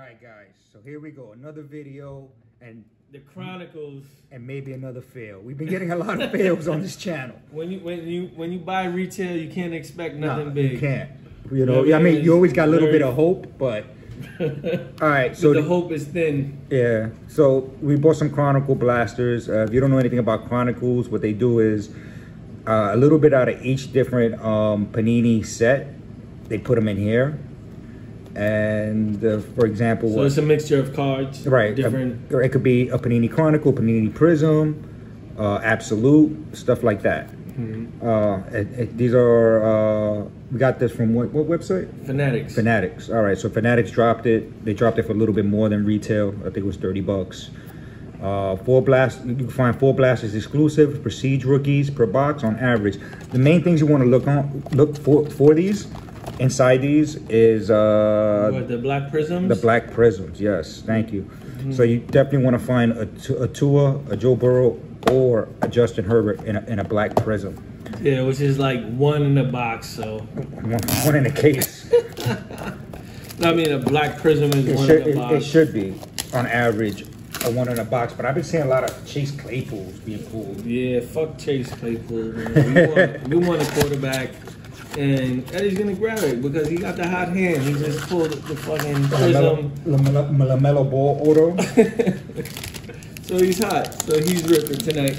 right, guys. So here we go. Another video and the Chronicles. And maybe another fail. We've been getting a lot of fails on this channel. When you buy retail, you can't expect nothing big. You can't. You know, I mean, you always got a little bit of hope, but all right. So the hope is thin. Yeah. So we bought some Chronicle blasters. If you don't know anything about Chronicles, what they do is a little bit out of each different Panini set. They put them in here. And for example, so it's a mixture of cards, right? Different. It could be a Panini Chronicle, Panini Prism, Absolute, stuff like that. Mm-hmm. These are we got this from what website? Fanatics. Fanatics. All right, so Fanatics dropped it. They dropped it for a little bit more than retail. I think it was $30. 4 blast. You can find 4 blasters exclusive, prestige rookies per box on average. The main things you want to look for these. Inside these is what, the black prisms? The black prisms, yes. Thank you. Mm-hmm. So you definitely want to find a Tua, a Joe Burrow, or a Justin Herbert in a black prism. Yeah, which is like one in the box, so one in the case. No, I mean a black prism is one in the box. It should be on average a one in a box, but I've been seeing a lot of Chase Claypools being pulled. Yeah, fuck Chase Claypool, man. we want a quarterback. And Eddie's gonna grab it because he got the hot hand. He just pulled the fucking prism. LaMelo Ball auto. So he's hot. So he's ripping tonight.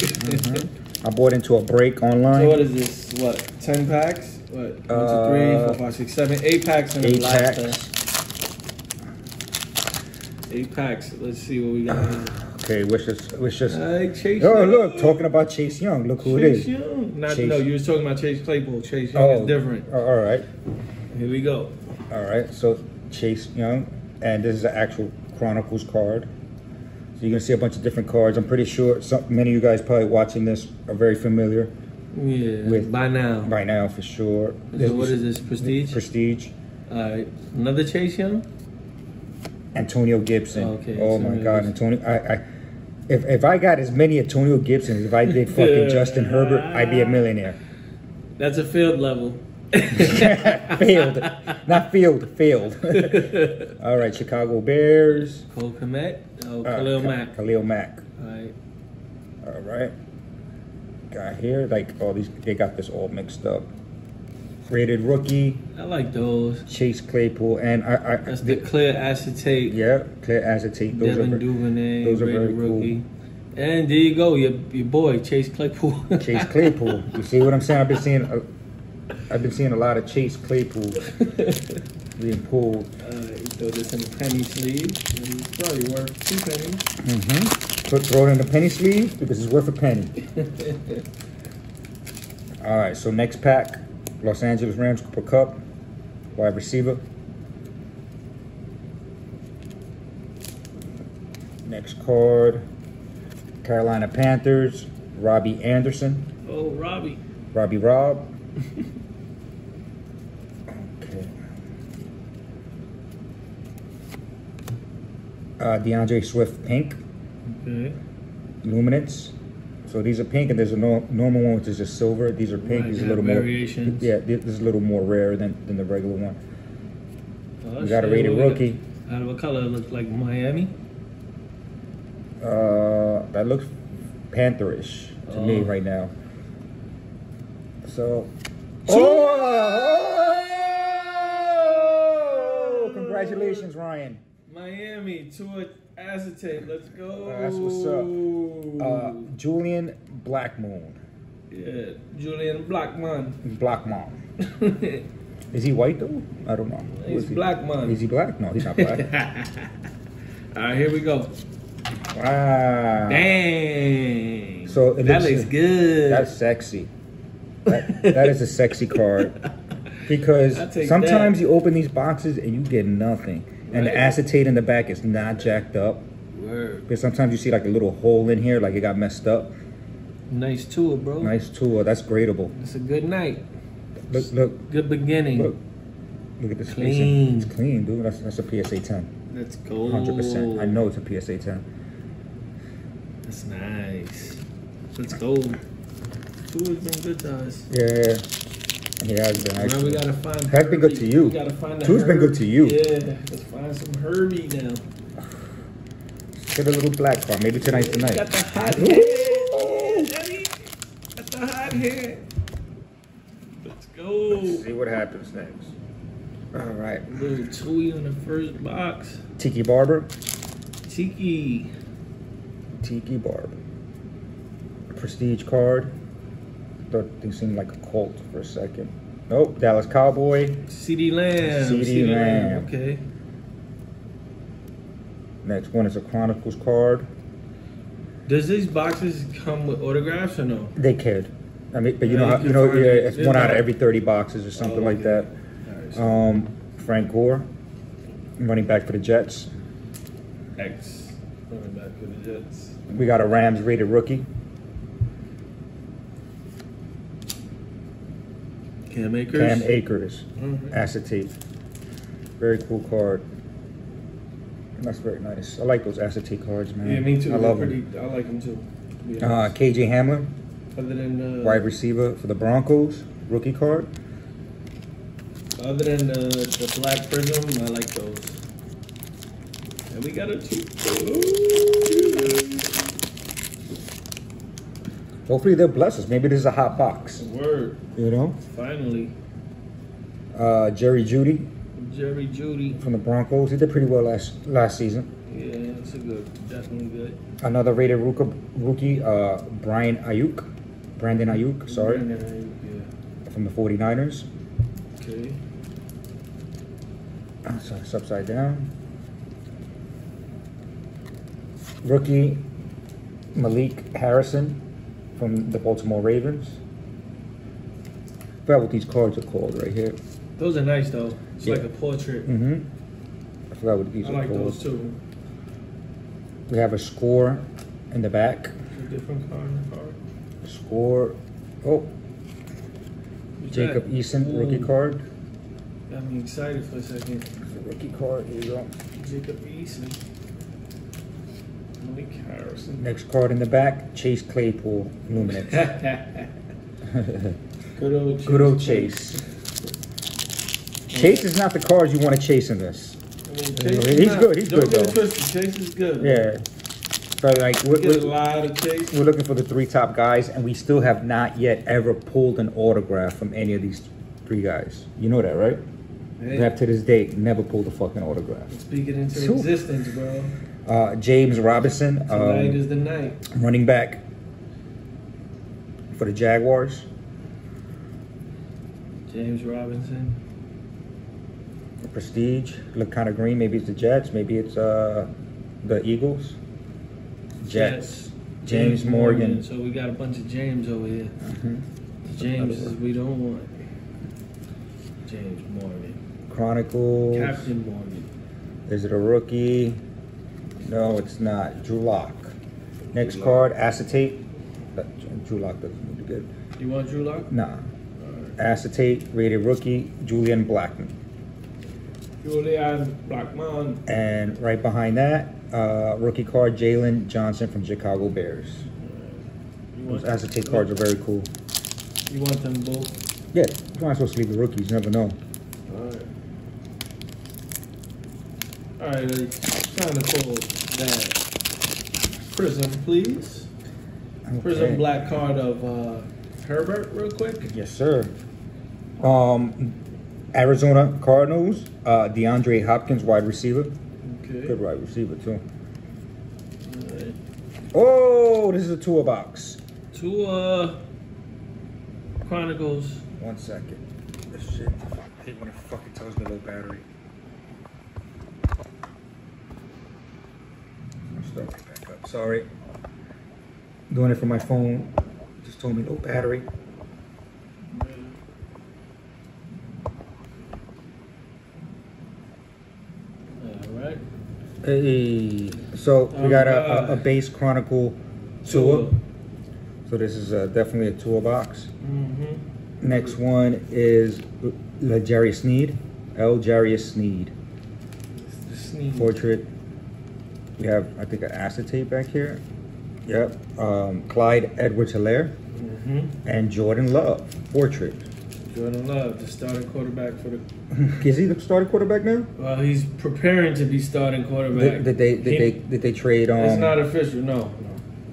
I bought into a break online. So what is this? What? 10 packs? What? 1, 2, 3, 4, 5, 6, 7, 8 packs in the blaster. 8 packs. Let's see what we got here. Okay, wish us. Chase oh, Young. Look, talking about Chase Young. Look who Chase it is. Young. No, you was talking about Chase Claypool. Chase Young is different. All right. Here we go. All right, so Chase Young, and this is an actual Chronicles card. So you're gonna see a bunch of different cards. I'm pretty sure many of you guys probably watching this are very familiar. Yeah, by now. By now, for sure. So what is this? Prestige. Prestige. All right, another Chase Young. Antonio Gibson. Okay. Oh my God, Antonio! If I got as many Antonio Gibsons as I did fucking Justin Herbert, I'd be a millionaire. That's a field level. Failed. Not field, failed. All right, Chicago Bears. Cole Kmet. Oh, Khalil Mack. Khalil Mack. All right. All right. Got here, like all these, they got this all mixed up. Rated rookie. I like those. Chase Claypool, and that's the clear acetate. Yeah, clear acetate. Those Devin Duvernay. Those are very rookie. cool. And there you go, your boy Chase Claypool. Chase Claypool. You see what I'm saying? I've been seeing a lot of Chase Claypool being pulled. You throw this in a penny sleeve. It's probably worth 2 pennies. Throw it in the penny sleeve because it's worth a penny. All right, so next pack. Los Angeles Rams Cooper Kupp, wide receiver. Next card, Carolina Panthers, Robbie Anderson. Oh, Robbie. Robbie Rob. Okay. DeAndre Swift pink. Okay. Luminance. So these are pink, and there's a normal one which is just silver. These are pink. These are a little variations. more. Yeah, this is a little more rare than the regular one. Oh, we got a rated rookie. Out of what color? It looks like Miami. That looks Pantherish to me right now. So. Oh! Congratulations, Ryan. Miami to acetate. Let's go. That's what's up. Julian Blackmon. Yeah, Julian Blackmon. Blackmon. Is he white though? I don't know. He's Blackmon. Is he black? No, he's not black. All right, here we go. Wow. Dang. So that looks good. That's sexy. That is a sexy card. Because sometimes you open these boxes and you get nothing. And the acetate in the back is not jacked up. Word. Because sometimes you see like a little hole in here, like it got messed up. Nice tour, bro. Nice tour. That's gradable. It's a good night. Look. Good beginning. Look at this. Clean. It's clean, dude. That's a PSA 10. Let's go. 100%. I know it's a PSA 10. That's nice. Let's go. Tour's been good to us. Yeah. He has been. Now we gotta find. Has been good to you. We gotta find the Two's been good to you. Yeah, let's find some Herbie now. Get a little black card. Maybe tonight's the night. Got the hot hand. Daddy. Got the hot hand. Let's go. Let's see what happens next. All right. A little Tui on the first box. Tiki Barber. Tiki Barber. Prestige card. Thought they seemed like a cult for a second. Nope. Dallas Cowboy. CD Lamb. CD Lamb. Okay. Next one is a Chronicles card. Does these boxes come with autographs or no? They cared. I mean, but you know, it's one out of every 30 boxes or something like that. Right. Frank Gore, running back for the Jets. Running back for the Jets. We got a Rams rated rookie. Cam Akers. Cam Akers. Acetate. Very cool card. That's very nice. I like those acetate cards, man. Yeah, me too. I love them. I like them too. KJ Hamler. Other than wide receiver for the Broncos, rookie card. Other than the black prism, I like those. And we got a two. Hopefully they'll bless us. Maybe this is a hot box. Word. You know? Finally. Jerry Jeudy. Jerry Jeudy. From the Broncos. He did pretty well last season. Yeah, it's a good. Definitely good. Another rated rookie, Brandon Ayuk, sorry. Brandon Ayuk, yeah. From the 49ers. Okay. So it's upside down. Rookie, Malik Harrison from the Baltimore Ravens. I forgot what these cards are called right here. Those are nice though. It's like a portrait. I forgot what these are called. I like those too. We have a score in the back. A different card. Score. Oh. Jacob Eason, rookie card. Got me excited for a second. The rookie card, here you go. Jacob Eason. Malik Harrison. Next card in the back, Chase Claypool, Luminance. Good old Chase. Chase is not the cards you want to chase in this. I mean, he's good. He's good though. Chase is good. Yeah. But like we're looking for the three top guys, and we still have not yet ever pulled an autograph from any of these three guys. You know that, right? Hey. We have to this date never pulled a fucking autograph. Speak it into existence, bro. James Robinson. Tonight is the night. Running back for the Jaguars. James Robinson. Prestige. Look kind of green. Maybe it's the Jets. Maybe it's the Eagles. Jets. James Morgan. So we got a bunch of James over here. Jameses we don't want. James Morgan. Chronicles. Captain Morgan. Is it a rookie? No, it's not. Drew Lock. Next card, acetate. Drew Lock doesn't look good. You want Drew Lock? Nah. Right. Acetate, rated rookie, Julian Blackmon. And right behind that, rookie card, Jalen Johnson from Chicago Bears. Those acetate cards are very cool. You want them both? Yeah, you might as well sleep the rookies, you never know. Alright, trying to pull that Prism, please. Okay. Prism black card of Herbert, real quick. Yes, sir. Arizona Cardinals, DeAndre Hopkins, wide receiver. Okay. Good wide receiver, too. Alright. Oh, this is a Tua box. Tua Chronicles. 1 second. This shit. I hate when it fucking tells me low battery. I'll start right back up. Sorry. Doing it from my phone. Just told me low battery. Alright. Hey. So we got a base Chronicle Tua. So this is definitely a Tua box. Next one is L'Jarius Sneed. L'Jarius Sneed. Portrait. We have, I think, an acetate back here. Yep. Clyde Edwards-Helaire. And Jordan Love. Portrait. Jordan Love, the starting quarterback for the. Is he the starting quarterback now? Well, he's preparing to be starting quarterback. Did they trade on? It's not official. No.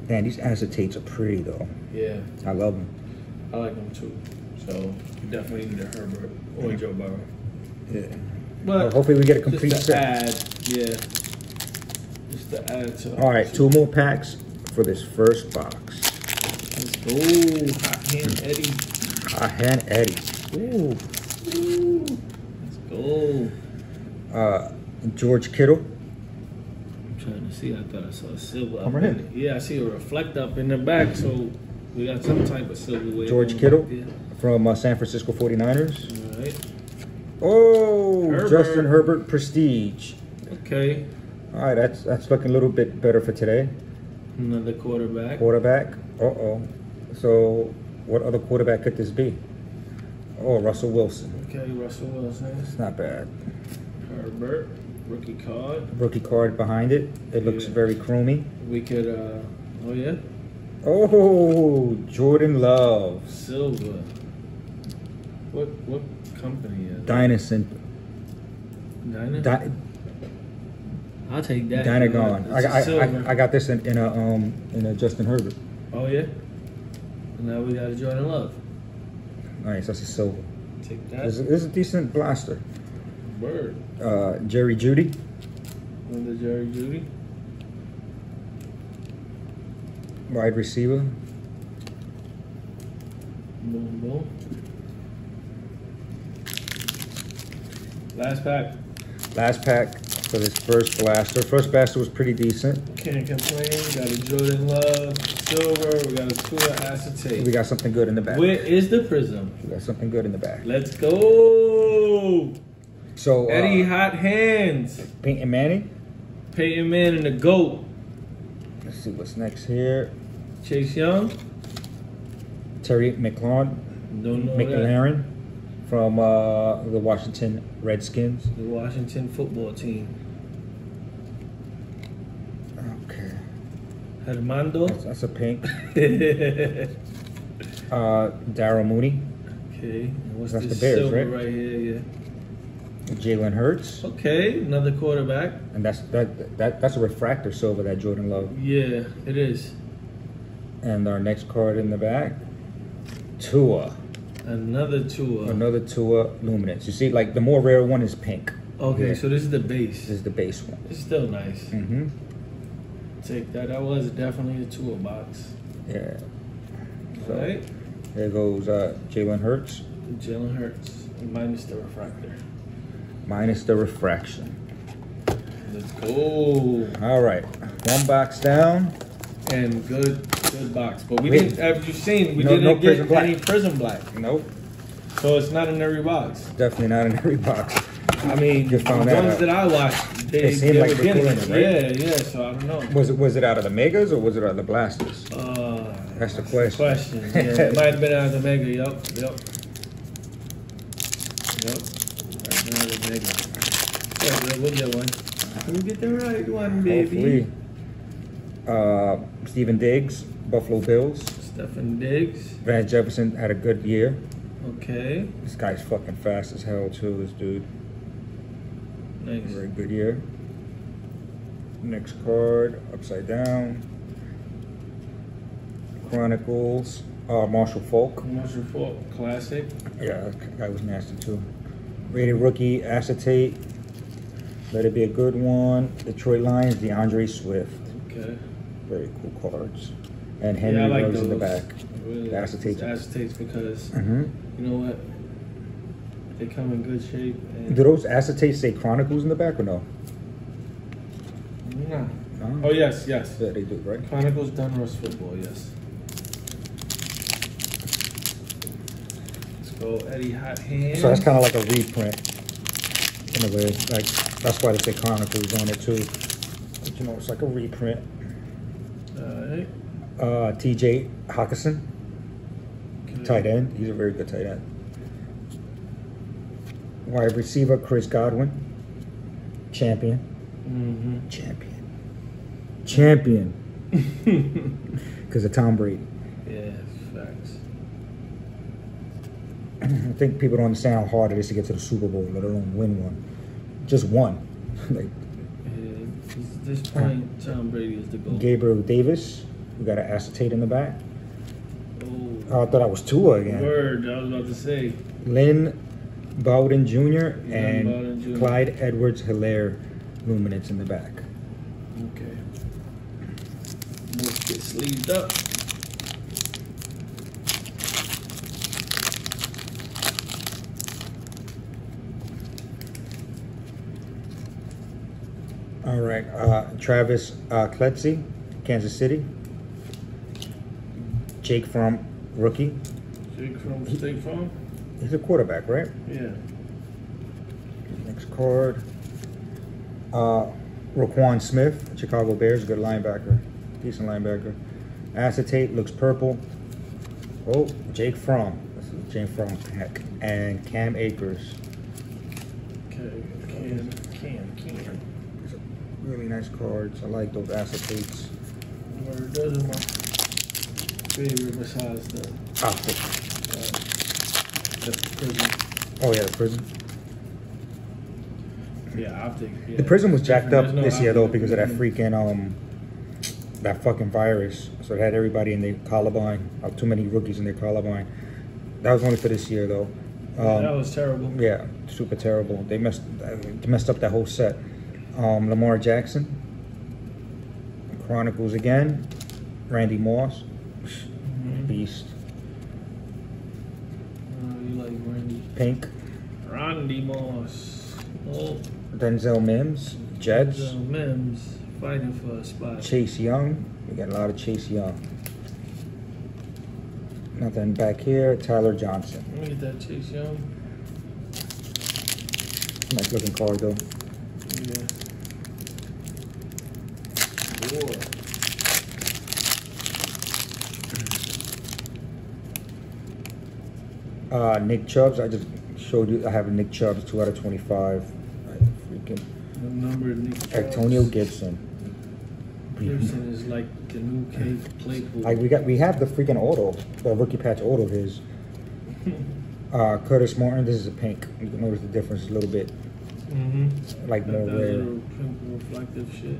Man, these acetates are pretty though. Yeah. I love them. I like them too. So definitely need a Herbert or Joe Burrow. Yeah. But well, hopefully we get a complete just to set. add, yeah. Just to add to. All right, 2 more packs for this first box. Let's go, Hot Hand Eddie. Hot Hand Eddie. Ooh. Let's go. George Kittle. I'm trying to see. I thought I saw a silver. Come right in. Yeah, I see a reflect up in the back, so we got some type of silverware. George Kittle from San Francisco 49ers. All right. Oh, Herbert. Justin Herbert Prestige. Okay. All right, that's looking a little bit better for today. Another quarterback. Quarterback. Uh-oh. So what other quarterback could this be? Oh, Russell Wilson. Okay, Russell Wilson. It's not bad. Herbert. Rookie card. Rookie card behind it. It looks very chromy. We could, oh yeah? Oh, Jordan Love. Silver. What company is it? Dynasty. I'll take that. Dynagon. Silver. I got this in a Justin Herbert. Oh yeah? And now we got a Jordan Love. Nice, that's a silver. Take that. This is a decent blaster. Bird. Jerry Jeudy. Another Jerry Jeudy. Wide receiver. Boom, boom. Last pack. Last pack for this first blaster. First blaster was pretty decent. Can't complain. Got a Jordan Love silver. We got a Tua acetate. We got something good in the back. Where is the prism? We got something good in the back. Let's go. So Eddie Hot Hands. Peyton Manning. Peyton Manning, the GOAT. Let's see what's next here. Chase Young. Terry McLaurin. Don't know McLaren from the Washington Redskins. The Washington football team. Okay. Armando. That's a pink. Darryl Mooney. Okay. And what's That's this the Bears, silver right? here? Yeah. Jalen Hurts. Okay, another quarterback. And that's a refractor silver, that Jordan Love. Yeah, it is. And our next card in the back, Tua. Another Tua. Another Tua Luminance. You see, like the more rare one is pink. Okay, Yeah. so this is the base. This is the base one. It's still nice. Mm-hmm. Take that. That was definitely a Tua box. Yeah. So Right? there goes Jalen Hurts. Jalen Hurts minus the refractor. Minus the refraction. Let's go. All right, one box down. And good box. But we didn't, as you've seen, we No didn't Prism get Black. any Prism Black. Nope, So it's not in every box. definitely not in every box. I mean, You the found ones that out. that I watched, they seemed like were they're getting doing it. it, right? Yeah, so I don't know. Was it out of the megas or was it out of the blasters? That's the question. Yeah, it might have been out of the mega. Yup. Right now the mega. Yeah, we'll get one. We'll get the right one, baby. Hopefully. Stephen Diggs, Buffalo Bills. Stephen Diggs. Van Jefferson had a good year. Okay. This guy's fucking fast as hell too, this dude. Nice. Very good year. Next card, upside down. Chronicles, Marshall Falk. Marshall Falk, classic. Yeah, that guy was nasty too. Rated rookie, acetate. Let it be a good one. Detroit Lions, DeAndre Swift. Okay. Very cool cards. And Henry Yeah, I like Ruggs in the those. back. Really The acetates. acetates because Mm-hmm. you know what? They come in good shape. And Do those acetates say Chronicles in the back or no? Nah. No? Oh yes. Yeah, they do, right? Chronicles Donruss football. Yes. Let's go, Eddie Hot Hands. So that's kind of like a reprint in a way. Like that's why they say Chronicles on it too. But you know, it's like a reprint. Alright. TJ Hawkinson, Okay. tight end. He's a very good tight end. Wide receiver Chris Godwin, champion. Mm-hmm. Champion. Because of Tom Brady. Yeah, facts. I think people don't understand how hard it is to get to the Super Bowl, let alone win one. Just one. Like, yeah, at this point, Tom Brady is the goal. Gabriel Davis. We got an acetate in the back. Oh, I thought I was Tua again. Word, I was about to say. Lynn Bowden Jr. Bowden and Jr. Clyde Edwards-Helaire luminance in the back. Okay. Let's get sleeved up. All right, Travis Kletsy, Kansas City. Jake Fromm, rookie. Jake from State Farm? He's a quarterback, right? Yeah. Next card. Roquan Smith, Chicago Bears, good linebacker. Decent linebacker. Acetate, looks purple. Oh, Jake Fromm. This is Jake Fromm. And Cam Akers. Okay, Cam. These are really nice cards. I like those acetates. Word, those are my favorite besides the prison. Oh yeah, the Prism. Yeah, optic. Yeah. The Prism was jacked up There's no this year though optic because of that Prism. freaking that fucking virus. So it had everybody in their collarbine. Too many rookies in their collarbine. That was only for this year though. That was terrible. Yeah, super terrible. They messed up that whole set. Lamar Jackson. Chronicles again. Randy Moss. Beast. You like Randy? Pink. Randy Moss. Oh, Denzel Mims. Jets. Mims fighting for a spot. Chase Young. We got a lot of Chase Young. Nothing back here. Tyler Johnson. Let me get that Chase Young. Nice looking card though. Yeah. Nick Chubbs. I just showed you. I have a Nick Chubbs 2 out of 25. Freaking. The number Nick Chubbs. Antonio Gibson. Gibson is like the new cave Playpool. Like we have the freaking auto, the rookie patch auto of his. Curtis Martin. This is a pink. You can notice the difference a little bit. Like more that rare. little pink reflective shit.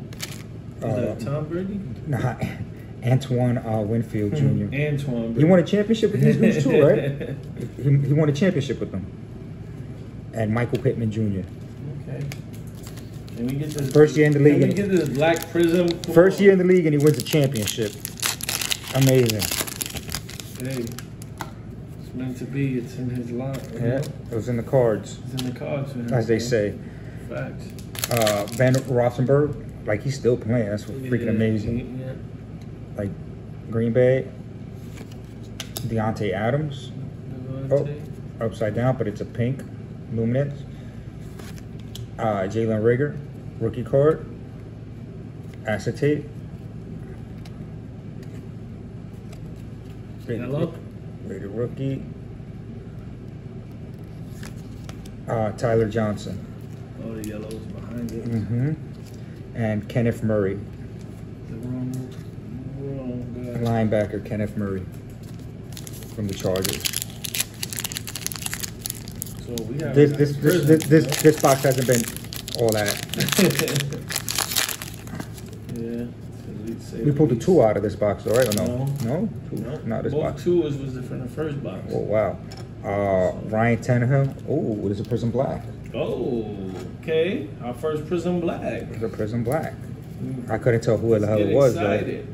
Is that Tom Brady? Nah, Antoine Winfield Jr. Antoine Brady. He won a championship with these dudes too, right? he won a championship with them. And Michael Pittman Jr. Okay. Can we get this? First year in the league. Can we get this black prism? First year in the league and he wins a championship. Amazing. Hey, it's meant to be. It's in his line. Yeah, it was in the cards. It's in the cards, man. As they say. Facts. Ben Roethlisberger, like he's still playing. That's freaking amazing. Yeah. Like Green Bay. Deontay Adams. Oh, upside down, but it's a pink luminance. Jalen Rigger, rookie card. Acetate. Yellow. Rated rookie. Tyler Johnson. Oh, the yellow is behind it. And Kenneth Murray. The wrong guy. Linebacker Kenneth Murray from the Chargers. So we have this box hasn't been all that. Yeah. We pulled the 2 out of this box, though, right? Or no? No. Two? Not this Both box. 2 was from the first box. Oh wow. Ryan Tannehill. Oh, this is a Prism Black. Oh, okay. Our first Prism Black. It's a Prism Black. I couldn't tell who the hell it was. Excited.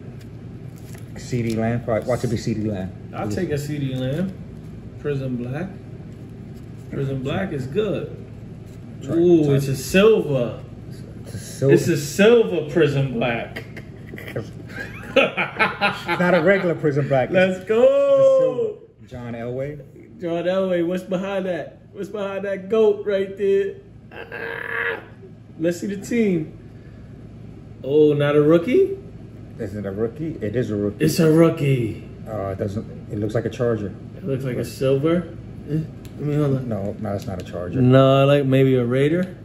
But CD Lamb. Watch it be CD Lamb. I'll take a CD Lamb. Prism Black. Prism Black is good. Ooh, it's a silver. It's a silver Prism Black. It's not a regular Prism Black. Let's go. John Elway. John Elway, what's behind that? What's behind that GOAT right there? Let's see the team. Oh, not a rookie? Isn't it a rookie? It is a rookie. It's a rookie. It doesn't. It looks like a Charger. It looks like a silver. Let me hold on. No, that's not a Charger. No, like maybe a Raider.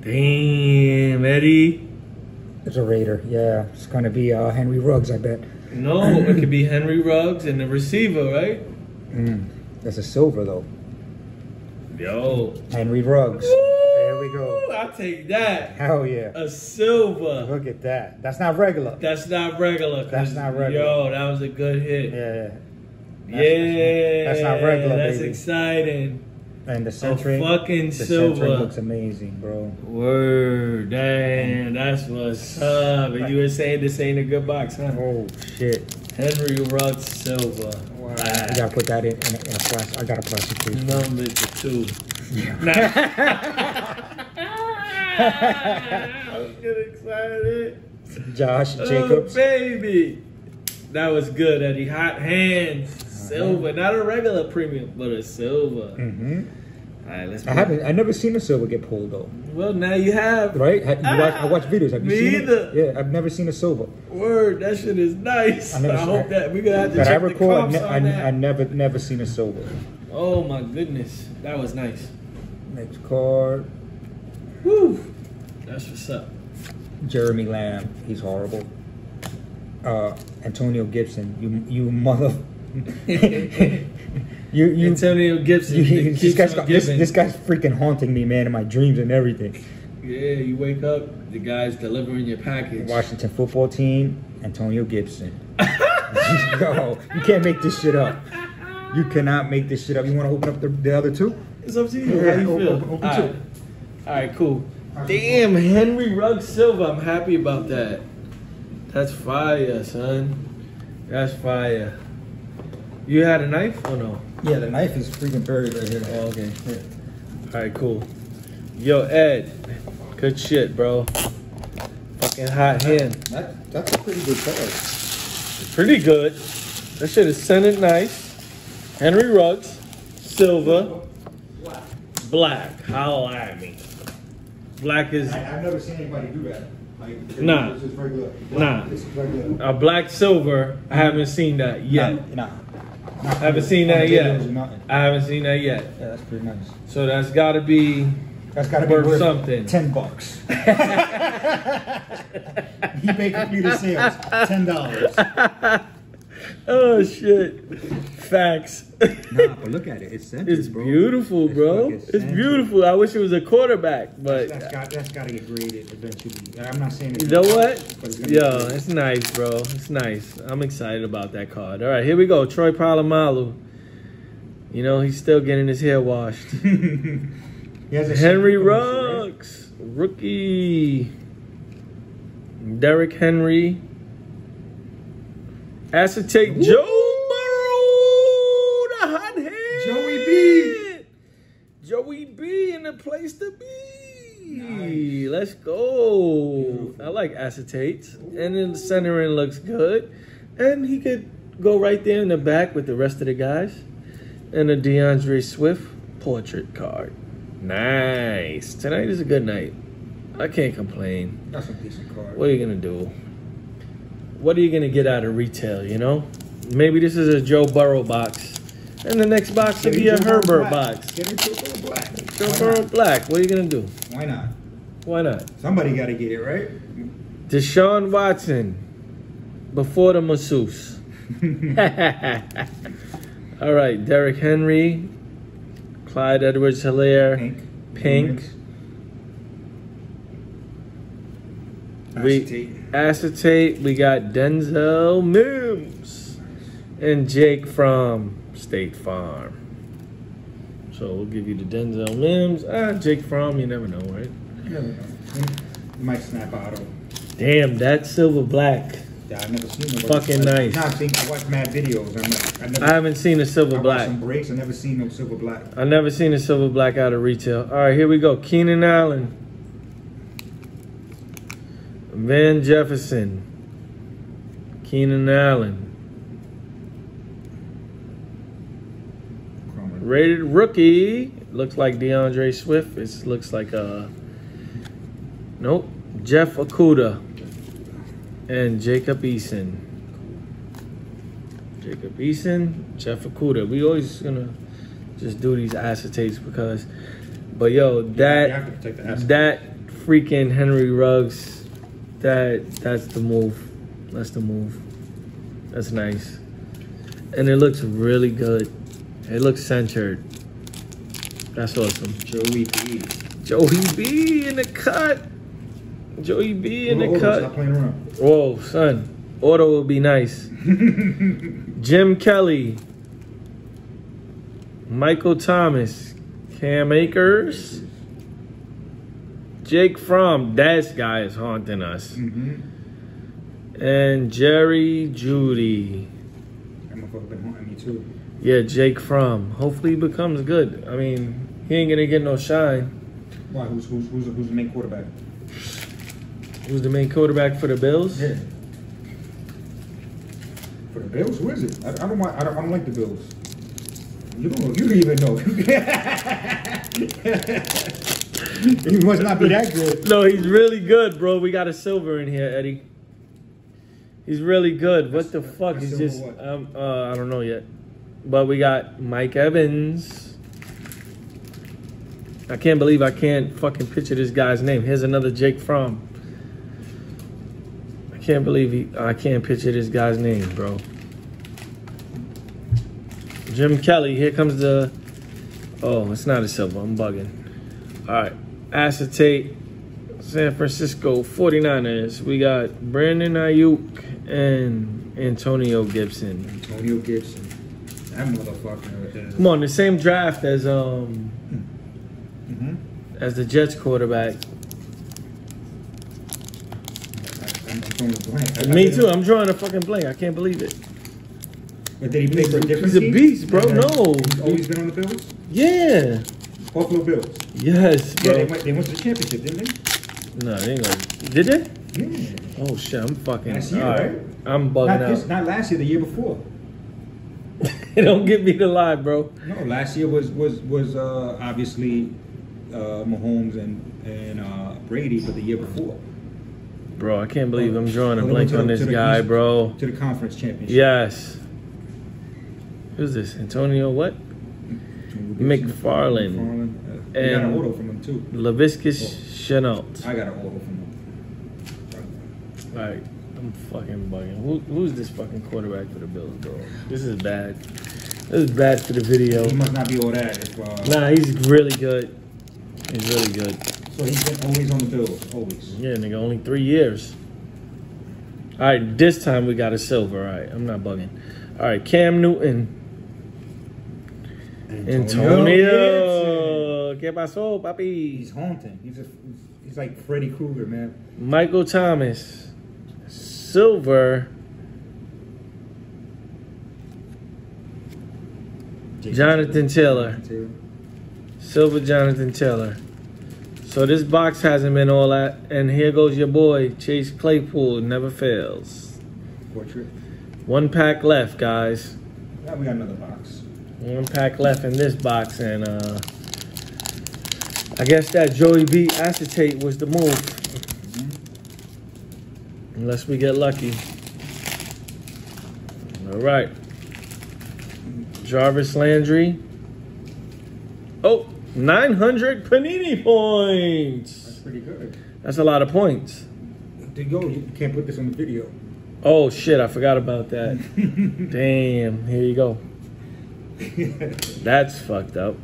Damn, Eddie. It's a Raider. Yeah, it's gonna be Henry Ruggs, I bet. No, it could be Henry Ruggs and the receiver, right? That's a silver though. Yo, Henry Ruggs. Woo! There we go. I'll take that. Hell yeah. A silver. Look at that. That's not regular. That's not regular. That's not regular. Yo, that was a good hit. Yeah. That's not regular. That's baby. exciting. And the centering. Fucking silver. Centering looks amazing, bro. Word, damn, that's what's up. And you were saying this ain't a good box, huh? Oh shit. Henry Ruggs silver. Wow. You gotta put that in a plastic. I got a plastic case. Number 2. I'm getting excited. Josh Jacobs. Oh, baby. That was good, Eddie. Hot hands. Silver. Not a regular premium, but a silver. All right, let's I never seen a silver get pulled though. Well, now you have. Right? I watch videos. Have you Me seen either. it? Yeah, I've never seen a silver. Word, that shit is nice. I hope that we're gonna have to but check I recall, the comps on that. I never seen a silver. Oh my goodness, that was nice. Next card. Woo, that's what's up. Jeremy Lamb, he's horrible. Antonio Gibson, you mother. you Antonio Gibson. This guy's freaking haunting me, man, in my dreams and everything. Yeah, you wake up, the guy's delivering your package. Washington football team, Antonio Gibson. Yo, you can't make this shit up. You cannot make this shit up. You want to open up the other two? It's up to you. Yeah, How you feel? open two. All right, cool. Damn, Henry Ruggs silver. I'm happy about that. That's fire, son. That's fire. You had a knife or no? Yeah, the knife is freaking buried right here. Oh, okay. Yeah. All right, cool. Yo, Ed, good shit, bro. Fucking hot hand. That's a pretty good card. Pretty good. That shit is scented nice. Henry Ruggs, silver, black. Holla at me. Black is. I've never seen anybody do that. Like, Nah. This is regular. Nah. This is regular. A black silver. I haven't seen that yet. Nah. I haven't seen that yet. I haven't seen that yet. Yeah, that's pretty nice. So that's got to be. That's got to be worth something. $10. He made computer sales $10. Oh shit! Facts. Nah, but look at it. It's scented, It's bro. beautiful, bro. It's beautiful. I wish it was a quarterback, but that's got to get graded eventually. I'm not saying. You know what? Yo, it's it's nice, bro. It's nice. I'm excited about that card. All right, here we go. Troy Palamalu. You know he's still getting his hair washed. He has a Henry Ruggs, rookie. Derrick Henry. Acetate Joe Burrow, the hot hand. Joey B in the place to be. Nice. Let's go. Beautiful. I like acetates. And then the centering looks good. And he could go right there in the back with the rest of the guys. And a DeAndre Swift portrait card. Nice. Tonight is a good night. I can't complain. That's a decent card. What are you going to do? What are you going to get out of retail, you know? Maybe this is a Joe Burrow box. And the next box will be a Herbert box. Get it Joe Burrow Black. Joe Burrow Black. What are you going to do? Why not? Why not? Somebody got to get it, right? Deshaun Watson before the masseuse. All right. Derrick Henry. Clyde Edwards-Helaire. Pink. Acetate. We got Denzel Mims and Jake from State Farm. So we'll give you the Denzel Mims. Jake from, you never know, right? You never know. You might snap out of. Damn, that silver black. Yeah, I've never seen it. Fucking nice. I watch mad videos. I haven't seen a silver black. Some breaks. I've never seen no silver black. I've never seen a silver black out of retail. All right, here we go. Keenan Allen. Van Jefferson. Keenan Allen. Rated rookie. Looks like DeAndre Swift. It looks like nope. Jeff Okudah. And Jacob Eason. Jeff Okudah. We always gonna just do these acetates because, but yo, that freaking Henry Ruggs, that's the move. That's the move. That's nice. And it looks really good. It looks centered. That's awesome. Joey B. Joey B in the cut. Joey B in the cut. Stop playing around. Whoa, son. Auto will be nice. Jim Kelly. Michael Thomas. Cam Akers. Jake Fromm. That guy is haunting us. And Jerry Judy. That motherfucker been haunting me too. Yeah, Jake Fromm. Hopefully he becomes good. I mean, he ain't gonna get no shine. Why? Who's the main quarterback? Who's the main quarterback for the Bills? Yeah. For the Bills? Who is it? I don't like the Bills. You don't even know. He must not be that good. No, he's really good, bro. We got a silver in here, Eddie. He's really good. What the fuck? He's just I don't know yet. But we got Mike Evans. I can't believe I can't fucking picture this guy's name. Here's another Jake Fromm. I can't believe I can't picture this guy's name, bro. Jim Kelly. Here comes the... Oh, it's not a silver. I'm bugging. All right. Acetate. San Francisco 49ers. We got Brandon Ayuk and Antonio Gibson. Antonio Gibson. That motherfucker. Come on, the same draft as the Jets quarterback. Me too. I'm drawing a fucking blank. I can't believe it. But did he play for a different team? He's a beast, bro. No. He's always been on the Bills? Yeah. Buffalo Bills. Yes, bro. Yeah, they went to the championship, didn't they? No, they ain't gonna. Did they? Yeah. Oh shit, I'm fucking. Last year, right. right? I'm bugging out. Not last year, the year before. Don't get me to lie, bro. No, last year was obviously Mahomes and Brady, but the year before. Bro, I can't believe I'm drawing a blank on this guy, bro. To the conference championship. Yes. Who's this? Antonio what? McFarland. I got an auto from him too. Laviscus Chenault. I got an auto from him. Alright, I'm fucking bugging. Who's this fucking quarterback for the Bills, bro? This is bad. This is bad for the video. He must not be all that. If, nah, he's really good. He's really good. So he's been always on the Bills, always. Yeah, nigga, only 3 years. Alright, this time we got a silver. Alright, I'm not bugging. Alright, Cam Newton. Antonio. ¿Qué pasó, papi? He's haunting. He's like Freddy Krueger, man. Michael Thomas. Silver. Jonathan Taylor. Silver Jonathan Taylor. So this box hasn't been all that. And here goes your boy, Chase Claypool. Never fails. Portrait. 1 pack left, guys. Now we got another box. 1 pack left in this box, and I guess that Joey B acetate was the move. Unless we get lucky. All right. Jarvis Landry. Oh, 900 Panini points. That's pretty good. That's a lot of points. You can't put this on the video. Oh shit, I forgot about that. Damn, here you go. That's fucked up.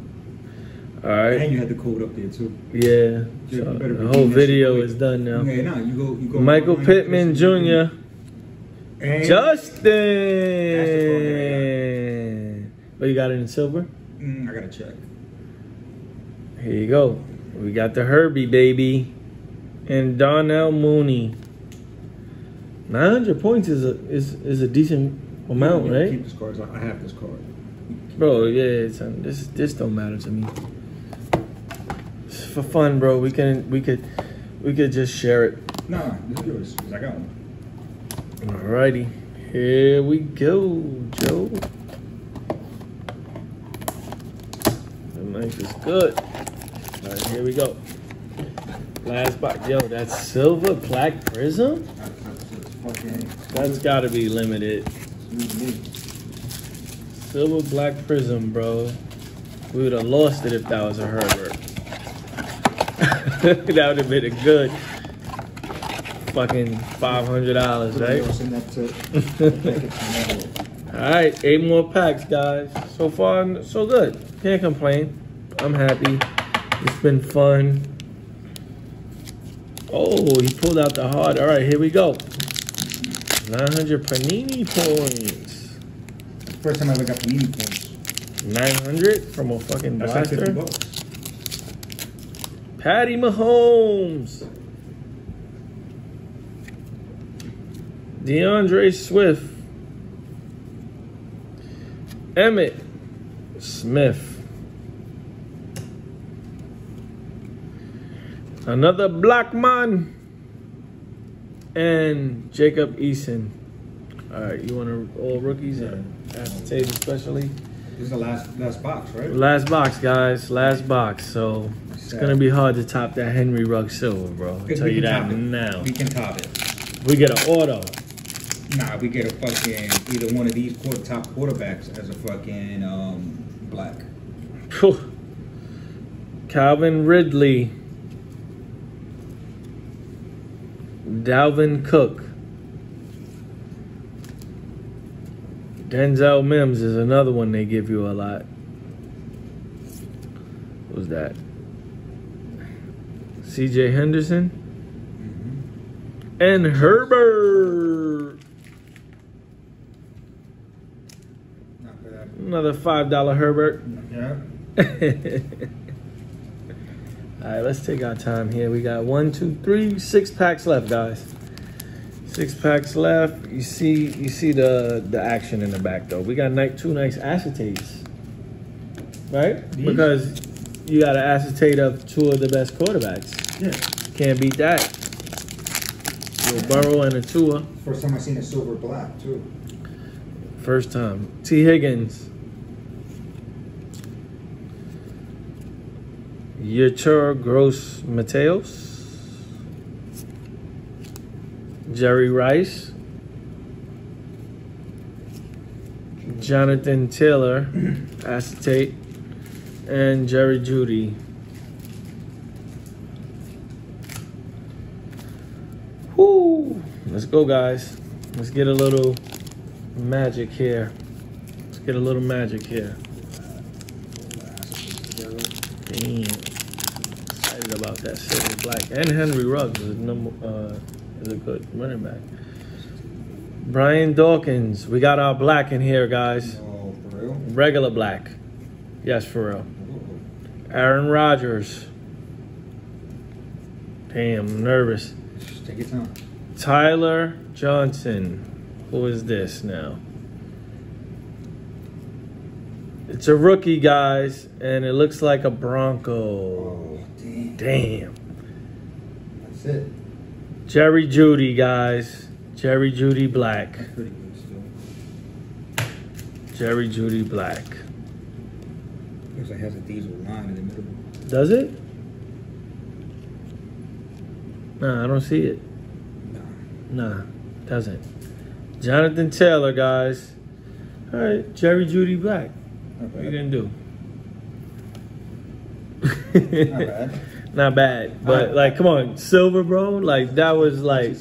All right. And you had the code up there too. Yeah. So the whole video is done now. Okay, now you go. Michael Pittman Jr. And Justin. But you got it in silver? I gotta check. Here you go. We got the Herbie baby and Darnell Mooney. 900 points is a decent amount, right? Keep this card. I have this card. Bro, yeah, this don't matter to me. It's for fun, bro. We could just share it. Nah, this is yours. 'Cause I got one. Alrighty, here we go, Joe. The knife is good. Alright, here we go. Last box, yo, that's silver black prism. That's got to be limited. Silver black prism, bro. We would have lost it if that was a Herbert. That would have been a good. fucking $500, right? Send that to All right, 8 more packs, guys. So far, so good. Can't complain. I'm happy. It's been fun. Oh, he pulled out the hard. All right, here we go. 900 Panini points. First time I ever got Panini points. 900 from a fucking blaster. That's like $50. Patty Mahomes. DeAndre Swift. Emmett Smith. Another black man. And Jacob Eason. All right, you want to all rookies? Yeah. Acetate especially. This is the last box, right? Last box, guys. Last box. So it's going to be hard to top that Henry Ruggs silver, bro. I'll tell you that now. We can top it. We get an auto. Nah, we get a fucking either one of these top quarterbacks as a fucking black. Calvin Ridley. Dalvin Cook. Denzel Mims is another one they give you a lot. Who's that? CJ Henderson. And Herbert. Not bad. Another $5 Herbert. Yeah. All right, let's take our time here. We got 1, 2, 3, 6 packs left, guys. 6 packs left. You see the action in the back though. We got 2 nice acetates, right? These? Because you got an acetate of 2 of the best quarterbacks. Yeah. Can't beat that. Joe Burrow and a Tua. First time I seen a silver black too. First time. T. Higgins. Yetur Gross Mateos. Jerry Rice. Jonathan Taylor, acetate. And Jerry Jeudy. Woo! Let's go, guys. Let's get a little magic here. Let's get a little magic here. Damn. Excited about that silver black. And Henry Ruggs is a good running back. Brian Dawkins. We got our black in here, guys. Oh, for real? Regular black. Yes, for real. Aaron Rodgers. Damn, I'm nervous. Just take your time. Tyler Johnson. Who is this now? It's a rookie, guys, and it looks like a Bronco. Oh, damn. Damn. That's it. Jerry Jeudy, guys. Jerry Jeudy black. That's pretty good still. Jerry Jeudy black. Looks like it has a diesel line in the middle. Does it? Nah, I don't see it. Nah, doesn't. Jonathan Taylor, guys. All right, Jerry Jeudy black. What are you gonna do? Not bad. Not bad, but like, come on, silver, bro. Like that was like,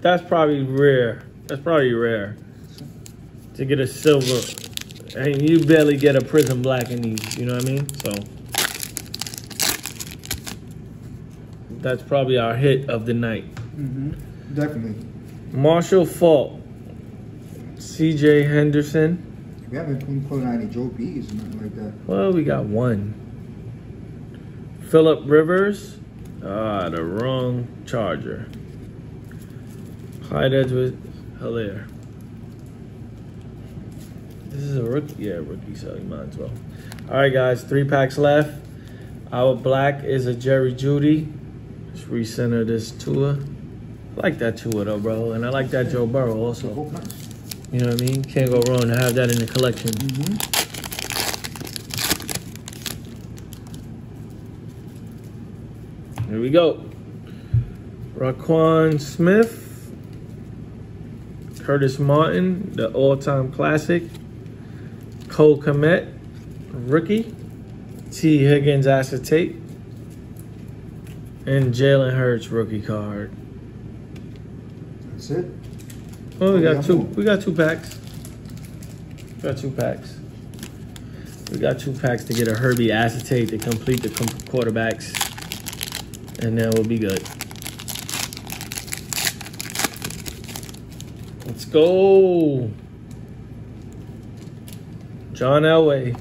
that's probably rare. That's probably rare to get a silver, and you barely get a prism black in these. You know what I mean? So that's probably our hit of the night. Definitely. Marshall Faulk, C.J. Henderson. We haven't put out any Joe B's or nothing like that. Well, we got one. Phillip Rivers. Ah, the wrong Charger. Clyde Edwards-Helaire. This is a rookie. Yeah, rookie, so you might as well. All right, guys, 3 packs left. Our black is a Jerry Jeudy. Let's recenter this Tua. I like that Tua, though, bro. And I like that Joe Burrow also. You know what I mean? Can't go wrong to have that in the collection. Here we go. Roquan Smith. Curtis Martin, the all-time classic. Cole Kmet, rookie. T. Higgins acetate. And Jalen Hurts rookie card. That's it. Oh, we got two. more. We got 2 packs. Got 2 packs. We got 2 packs to get a Herbie acetate to complete the quarterbacks, and then we'll be good. Let's go. John Elway.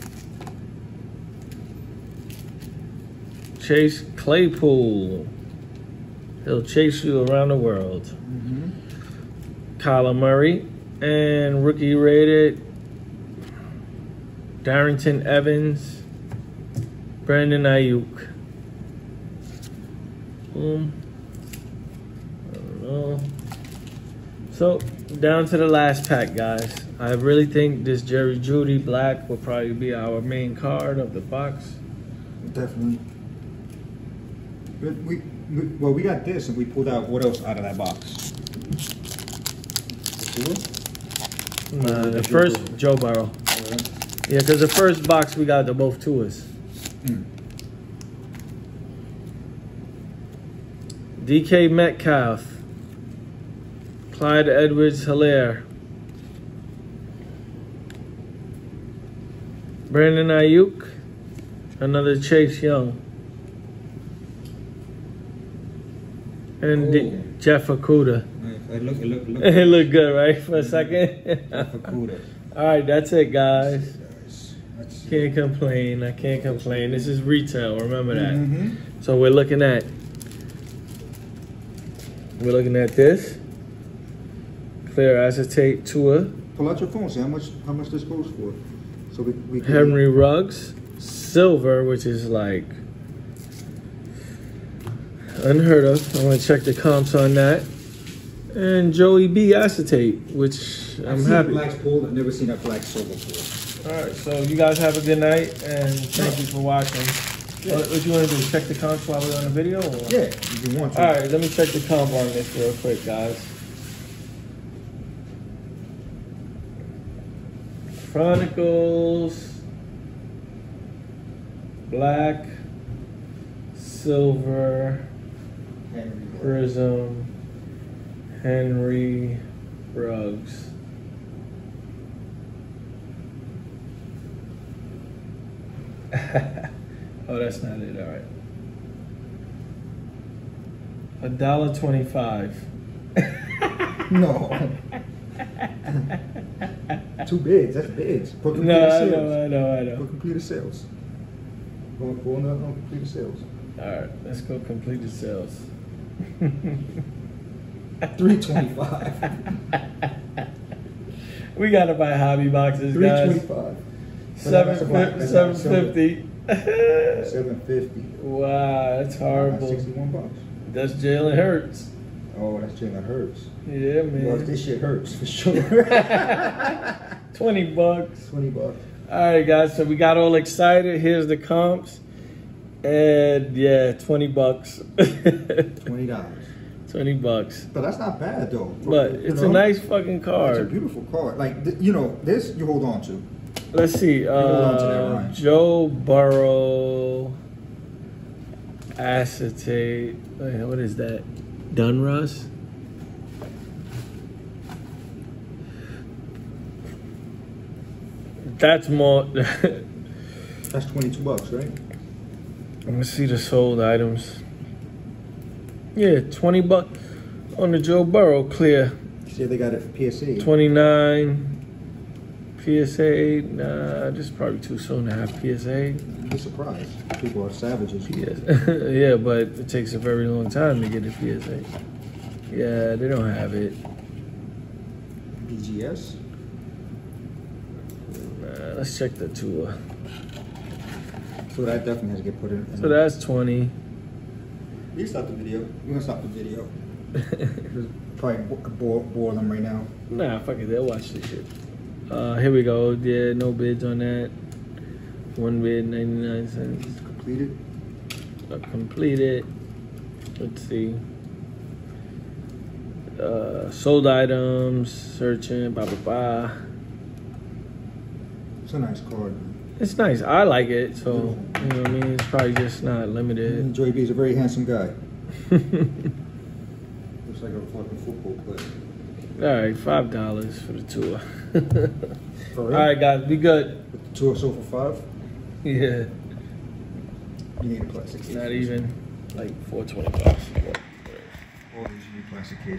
Chase Claypool. He'll chase you around the world. Kyler Murray. And rookie rated Darrington Evans. Brandon Ayuk. I don't know. So, down to the last pack, guys. I really think this Jerry Jeudy Black will probably be our main card of the box. Definitely. But we got this, and we pulled out what else out of that box? The first Joe Burrow. Yeah, because the first box we got the both tours. DK Metcalf. Clyde Edwards-Helaire. Brandon Ayuk. Another Chase Young. And Jeff Okuda. It looked good, right? For a second. Jeff Okuda. All right, that's it, guys. Can't complain. I can't complain. This is retail. Remember that. So we're looking at this clear acetate tour. Pull out your phone. See how much this goes for. So we Henry Ruggs silver, which is like unheard of. I want to check the comps on that. And Joey B acetate, which I'm happy. Black's pulled. I've never seen a black silver before. All right, so you guys have a good night, and thank you for watching. Yeah. What you want to do? Check the comps while we're on the video? Or? Yeah, if you want to. All right, let me check the comp on this real quick, guys. Chronicles, black, silver, Prism, Henry Ruggs. Oh, that's not it. All right. $1.25. No. 2 bids. That's bids. For completed sales. I know. For completed sales. Going on completed sales. All right, let's go completed sales. 325. We gotta buy hobby boxes, guys. 325. 750. 750. Wow, that's horrible. $61. That's Jalen Hurts. Oh, that's Jalen Hurts. Yeah, man. Well, this shit hurts for sure. $20. $20. All right, guys. So we got all excited. Here's the comps, and yeah, $20. $20. $20. But that's not bad though. But it's a nice fucking card. It's a beautiful card. Like this, you hold on to. Let's see. Hold on to that, Ryan. Joe Burrow acetate. Wait, what is that? Dunruss? That's more. That's $22, right? Let me see the sold items. Yeah, $20 on the Joe Burrow clear. See, they got it for PSA. 29 PSA. Nah, this is probably too soon to have PSA. You'd be surprised. People are savages. Yes. Yeah, but it takes a very long time to get a PSA. Yeah, they don't have it. BGS. Nah, let's check the tour. So that definitely has to get put in. So that's 20. We can stop the video. We're gonna stop the video. Probably bore them right now. Nah, fuck it. They'll watch this shit. Here we go. Yeah, no bids on that. 1 bid, 99 cents. Completed. Completed. Let's see. Sold items. Searching. Blah, blah, blah. It's a nice card. It's nice. I like it. So, you know what I mean? It's probably just not limited. Joey B is a very handsome guy. Looks like a fucking football player. All right, $5 for the tour. For All real? right, guys, we good. The tour sold for $5. Yeah, You need a plastic case. not even like $4.20. Always need plastic case.